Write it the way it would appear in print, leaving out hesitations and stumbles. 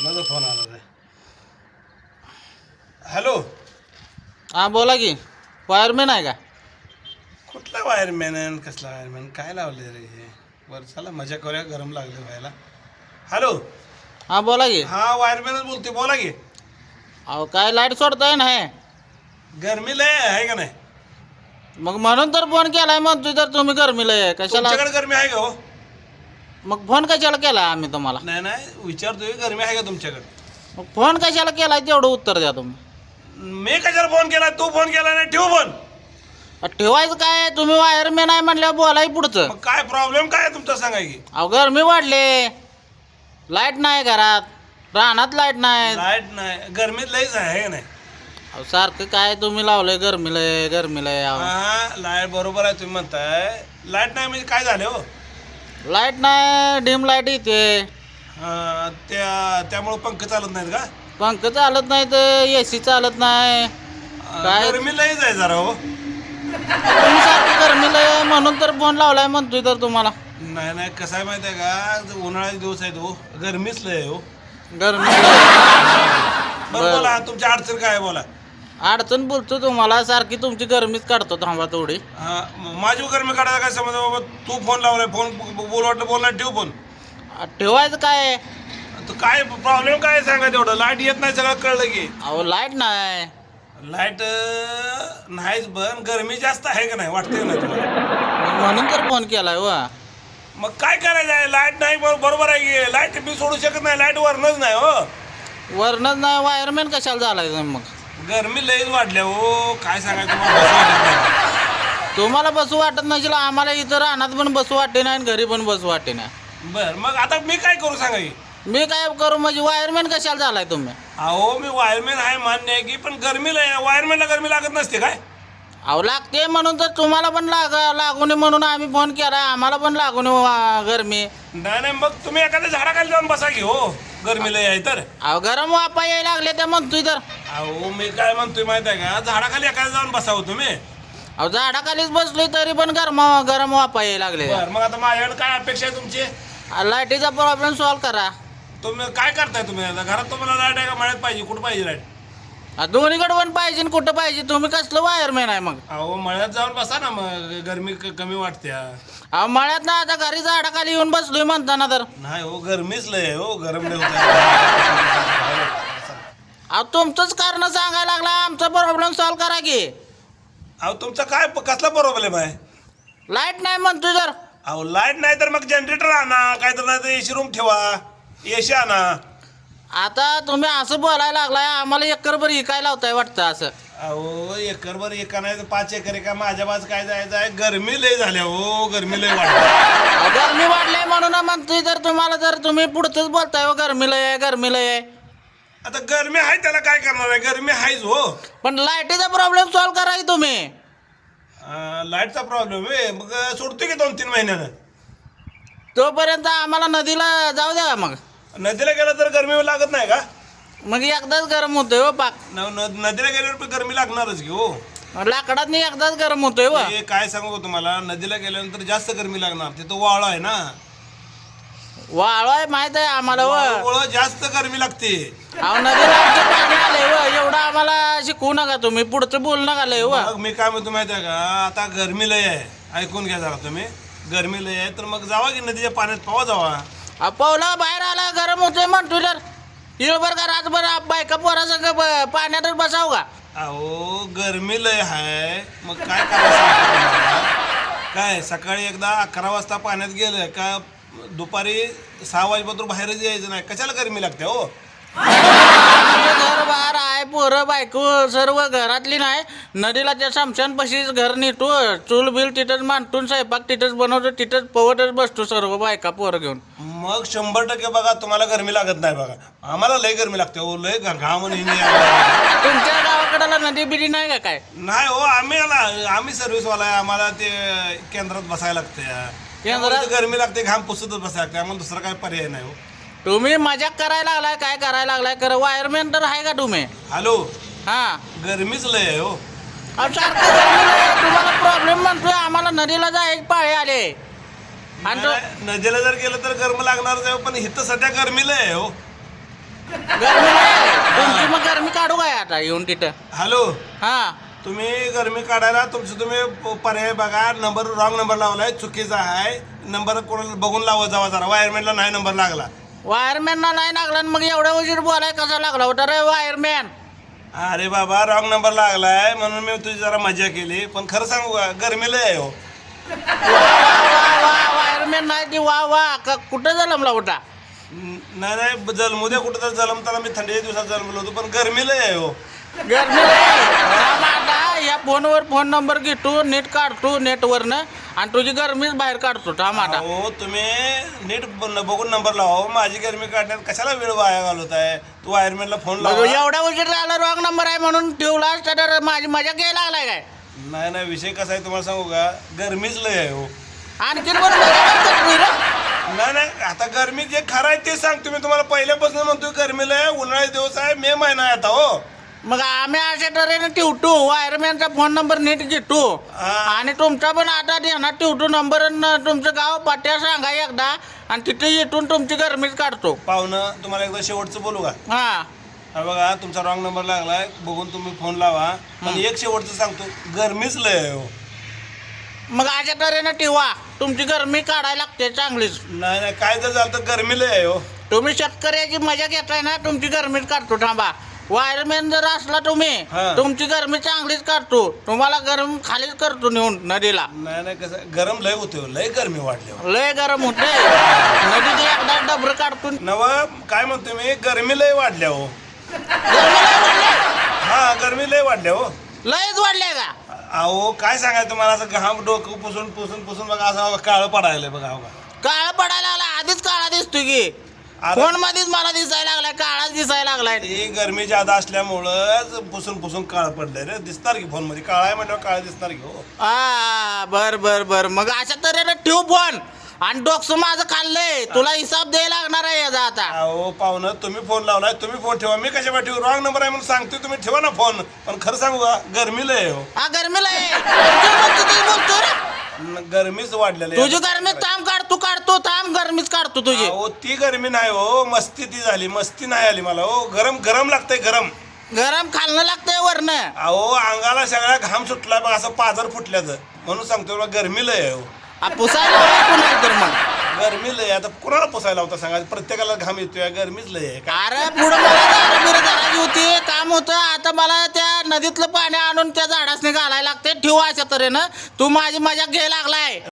कोणाचा फोन आला रे? हॅलो. हां बोला की वायरमॅन आहे का? कुठला वायरमॅन आहे कसला वायरमॅन काय लावले रे हे? बरं चला मजा करूया, गरम लागले व्हायला. हॅलो. हां बोला की. हा वायरमॅनच बोलते, बोला की. अहो काय लाईट सोडताय नाही? गरमी लय आहे का नाही? मग म्हणून तर फोन केलाय म्हणतोय तर तुम्ही गरमीला आहे कशाला? तुमच्याकडे गरमी आहे का हो? मग फोन कशाला केलाय आम्ही तुम्हाला? नाही नाही विचारतोय, गरमी आहे का तुमच्याकडे? मग फोन कशाला केलाय तेवढं उत्तर द्या तुम्ही. मी कशाला फोन केला? तू फोन केला नाही, ठेव फोन. ठेवायचं काय, तुम्ही वायरमॅन आहे म्हणल्यावर बोलाय पुढचं. मग काय प्रॉब्लेम काय आहे तुमचा सांगा की. अहो गरमी वाढले, लाईट नाही घरात, रानात लाईट नाही. लाईट नाही, गरमीत लईच आहे का नाही? अहो सारखं काय तुम्ही लावलंय गरमीला गरमीला. हा लाईट बरोबर आहे तुम्ही म्हणताय. लाईट नाही म्हणजे काय झालं हो? लाईट नाही, डिम लाईट येते. त्यामुळे पंख चालत नाहीत का? पंख चालत नाही तर एसी चालत नाही. काय? गरमी लईच आहे जरा हो. तुम्ही सारखं गरमीला आहे म्हणून तर फोन लावलाय म्हणतोय तर तुम्हाला. नाही नाही कसं आहे माहिती आहे का, उन्हाळ्याचे दिवस आहेत हो, गरमीच लय आहे हो. गरमी बरं बोला, तुमची अडचण काय आहे बोला. अडचण बोलतो तुम्हाला, सारखी तुमची गरमीच काढतो थांबा थोडी. हा माझी गरमी काढायला काय समज बाबा? तू फोन लावलाय, फोन बोल वाटलं बोलणार, ठेव फोन. ठेवायचं काय? काय प्रॉब्लेम काय सांगा तेवढं? लाईट येत नाही सगळं कळलं की. अहो लाईट नाही. लाईट नाहीच, पण गरमी जास्त आहे का नाही वाटते का नाही तुम्हाला? म्हणून तर फोन केलाय व. मग काय करायचं आहे? लाईट नाही बरोबर आहे की. लाईट मी सोडू शकत नाही, लाईट वरणच नाही हो. वरणच नाही, वायरमॅन कशाला झालाय तुम्ही मग? गरमी लईच वाढल्या हो, काय सांगायचं तुम्हाला, बसू वाटत नाही. तुम्हाला बसू वाटत नसेल, आम्हाला इथं रानात पण बसू वाटते नाही आणि घरी पण बसू वाटते नाही. बरं मग आता मी काय करू सांगा की? मी काय करू म्हणजे? वायरमॅन कशाला झालाय तुम्ही? अहो मी वायरमॅन आहे मान्य आहे की, पण गरमीला वायरमॅनला गरमी लागत नसते काय? अहो लागते म्हणून तर तुम्हाला पण लागू नये म्हणून आम्ही फोन केला. आम्हाला पण लागू नये गरमी. नाही नाही मग तुम्ही एखाद्या झाडाखाली जाऊन बसा की हो, गरमीला आहे तर. अहो गरम वापा यायला लागले त्या म्हणतोय तर. अहो मी काय म्हणतोय माहिती आहे का, झाडाखाली एखाद्या जाऊन बसावं तुम्ही. अहो झाडाखालीच बसलोय तरी पण गरम वापा यायला लागले. बरं मग आता माझ्याकडे काय अपेक्षा आहे तुमची? लाईटीचा प्रॉब्लेम सॉल्व करा. तुम्ही काय करताय तुम्ही आता? घरात तुम्हाला लाईट आहे का मळ्यात पाहिजे? कुठं पाहिजे लाईट? दोन्हीकडे पण पाहिजे आणि कुठं पाहिजे? तुम्ही कसलं वायरमॅन आहे मग? अहो मळ्यात जाऊन बसा ना, मग गरमी कमी वाटते. अहो मळ्यात ना आता घरी झाडाखाली येऊन बसलोय म्हणताना तर. नाही हो, गरमीच लय हो, गरम लय होत. अहो तुमचंच कारण सांगायला लागला, आमचा प्रॉब्लेम सॉल्व करा की. अहो तुमचा काय कसला प्रॉब्लेम आहे? लाईट नाही म्हणतोय तर. अहो लाईट नाही तर मग जनरेटर आणा, काय तर नाही तर एसी रूम ठेवा, एसी आणा. आता तुम्ही असं बोलायला लागलाय, आम्हाला एकरभर इकाय लावताय वाटतं असं. अहो एकरभर एका नाही तर 5 एकर एका माझ्या बाज काय जायचं आहे? गरमी लय झाल्या हो, गरमी लय वाढली. गरमी वाढली म्हणून म्हणतोय तर तुम्हाला, जर तुम्ही पुढचंच बोलताय हो गरमीला आहे गरमीला आहे. आता गरमी आहे त्याला काय करणार आहे? गरमी आहेच हो. पण लाईटीचा प्रॉब्लेम सॉल्व करा की तुम्ही. लाईटचा प्रॉब्लेम आहे मग सोडतो की 2-3 महिन्यानं. तोपर्यंत आम्हाला नदीला जाऊ द्या का? मग नदीला गेलं तर गरमी लागत नाही का? मग एकदाच गरम होतोय हो पाक. नदीला गेल्यावर पण गरमी लागणारच की हो. लाकडात नाही एकदाच गरम होतोय हो. हे काय सांगू तुम्हाला, नदीला गेल्यानंतर जास्त गरमी लागणार. तिथं वाळू आहे ना, वाळू आहे माहित आहे आम्हाला हो. वाळूमुळं जास्त गरमी लागते. अहो नदीला आमचं पाणी आलंय हो, एवढं आम्हाला शिकवू नका तुम्ही, पुढचं बोलू नका लय हो. मग मी काय म्हणतो माहिती आहे का, आता गरमी लय आहे, ऐकून घ्या जरा तुम्ही. गरमी लय आहे तर मग जावा की नदीच्या पाण्यात पावा जावा. पावला बाहेर आला गरम होतोय म्हणतोय तर येळभर का रातभर बायका पोरा सगळं पाण्यातच बसाव का? अहो गरमी लय आहे मग काय करायचं? काय सकाळी एकदा 11 वाजता पाण्यात गेलं का दुपारी 6 वाजेपर्यंत बाहेरच यायचं नाही? कशाला गरमी लागते हो? घर बाहेर आहे, पोरं बायको सर्व घरातली नाही. नदीला त्या समशानपाशीच घर नेतो, चूल बिल तिथंच मांडून स्वयंपाक तिथंच बनवतो, तिथंच पवतच बसतो सर्व बायका पोरं घेऊन. मग 100% बघा तुम्हाला गरमी लागत नाही. बघा आम्हाला लय गरमी लागते हो, लय घाम. तुमच्या गावाकडला नदी बिदी नाही का काय? नाही हो, आम्ही सर्व्हिसवाला आहे, आम्हाला ते केंद्रात बसायला लागते. केंद्रात गरमी लागते, घाम पुसतच बसायला लागते, आम्हाला दुसरा काय पर्याय नाही हो. तुम्ही मजाक करायला लागलाय, काय करायला लागलाय? खरं वायरमॅन तर आहे का तुम्ही? हॅलो, हा गरमीच लय आहे हो. सारखं गरमीला आहे, तुम्हाला प्रॉब्लेम म्हणतोय, आम्हाला नदीला जायचे पाळे आले. आणि नदीला जर गेलं तर गरम लागणार, पण इथं सध्या गरमी लय आहे हो. गरमी नाही तुमची, मग गरमी काढू काय आता येऊन तिथं? हॅलो, हा तुम्ही गरमी काढायला तुमचं तुम्ही पर्याय बघा. नंबर रॉंग नंबर लावलाय, चुकीचा आहे नंबर. कोणाला बघून लावत जावा जरा. वायरमॅनला नाही नंबर लागला. वायरमॅनला नाही लागला मग एवढ्या उशीर बोलाय कसा लागला होता रे वायरमॅन? अरे बाबा, रॉंग नंबर लागलाय म्हणून मी तुझी जरा मजा केली. पण खरं सांगू का, गरमी लय आहे हो. वायरमॅन नाही ती वा वा कुठं जन्मला होता? नाही नाही, जन्मू दे कुठं तर जन्मताना मी थंडीच्या दिवसात जन्मलो होतो. पण गरमी लय आहे हो. गरमी आता या फोनवर फोन नंबर घेतो, नेट काढतो नेटवरनं आणि तुझी गरमीच बाहेर काढतो. थांब आता. हो, तुम्ही नीट बघून नंबर लावा. माझी गरमी काढण्यात कशाला वेळ वाया घालवताय? तू वायरमॅनला फोन लावा. एवढा उशीर झाला, रॉंग नंबर आहे म्हणून ठेवला तर माझी मजा घ्यायला लागलाय काय? नाही नाही, विषय कसा आहे तुम्हाला सांगू का, गरमीच लय आहे हो. आणखीन बरं मजा करतोय रे. नाही नाही, आता गरमी जे खरं आहे ते सांगतो मी तुम्हाला. पहिल्यापासून म्हणतोय गरमी लय आहे. उन्हाळ्याचे दिवस आहे, मे महिना आहे आता हो. मग आम्ही अशा तऱ्हेने ठेवतो, वायरमॅनचा फोन नंबर नीट घेतो आणि तुमचा पण आता ध्यानात ठेवतो नंबर. तुमचं गाव पाट्या सांगा एकदा आणि तिथे येथून तुमची गरमीच काढतो. पाहुणं, तुम्हाला एकदा शेवटचं बोलू का? हा बघा, तुमचा रॉंग नंबर लागलाय, बघून तुम्ही फोन लावा. पण एक शेवटचं सांगतो, गरमीच लय आहे हो. मग अशा तऱ्हेने ठेवा, तुमची गरमी काढायला लागते चांगलीच. नाही नाही, काय जर झालं तर गरमी लय आहे हो. तुम्ही शेतकऱ्याची मजा घेताय ना, तुमची गरमीच काढतो. थांबा, वायरमॅन जर असला तुम्ही, हा. तुमची गरमी चांगलीच काढतो. तुम्हाला गरम खालीच करतो नेऊन नदीला. नाही नाही, कसं गरम लय होते हो, लय गरमी वाढली हो. लय गरम होते नदीत एकदा डबर काढतो. नव काय म्हणतोय मी, गरमी लय वाढल्या हो. गरमी लय वाढली? हा, गरमी लय वाढल्या हो. लयच वाढले का? अहो, काय सांगायचं तुम्हाला, असं घाम डोकं पुसून पुसून पुसून बघा, असं काळं पडायला बघा. हो का, काळा पडायला लागला, आधीच काळा दिसतोय की. आता- फोन मध्येच मला दिसायला लागलाय, काळाच दिसायला लागलाय. ही गरमी जादा असल्यामुळं पुसून पुसून काळ पडलंय रे. दिसणार की फोन मध्ये काळा आहे म्हटल्यावर काळ दिसणार की हो. बर बर बर, मग अशा तऱ्हेने ठेव फोन. आणि डोकसं माझं खाल्लंय, तुला हिसाब द्यायला लागणार आहे याचा आता. अहो पाहुणं, तुम्ही फोन लावलाय, तुम्ही फोन ठेवा. मी कशा ठेवू? रॉंग नंबर आहे म्हणून सांगतोय, तुम्ही ठेवा ना फोन. पण खरं सांगू का, गरमी लय हो. हा गरमीला आहे. बोलतो रे. गरमीच वाढलेली तुझी गरमी थांब काढतो थांब, गरमीच काढतो तुझी. हो, ती गरमी नाही हो, मस्ती ती झाली. मस्ती नाही आली मला हो. गरम गरम लागतंय, गरम. गरम खाल्लं लागतंय वरनं. अहो, अंगाला सगळा घाम सुटला बघ, असं पाजर फुटल्याचं. म्हणून सांगतोय मला, गरमी लय हो. पुसायला नाही तर मग गरमी लय. आता कुणाला पुसायला होता सांगा? प्रत्येकाला घाम येतोय, गरमीच लय आहे. अरे पुढं मला झाडं करायची होती, काम होतं. आता मला त्या नदीतलं पाणी आणून त्या झाडासने घालायला लागते. ठेवा अशा तऱ्हेनं. तू माझी मजा घ्यायला लागलाय.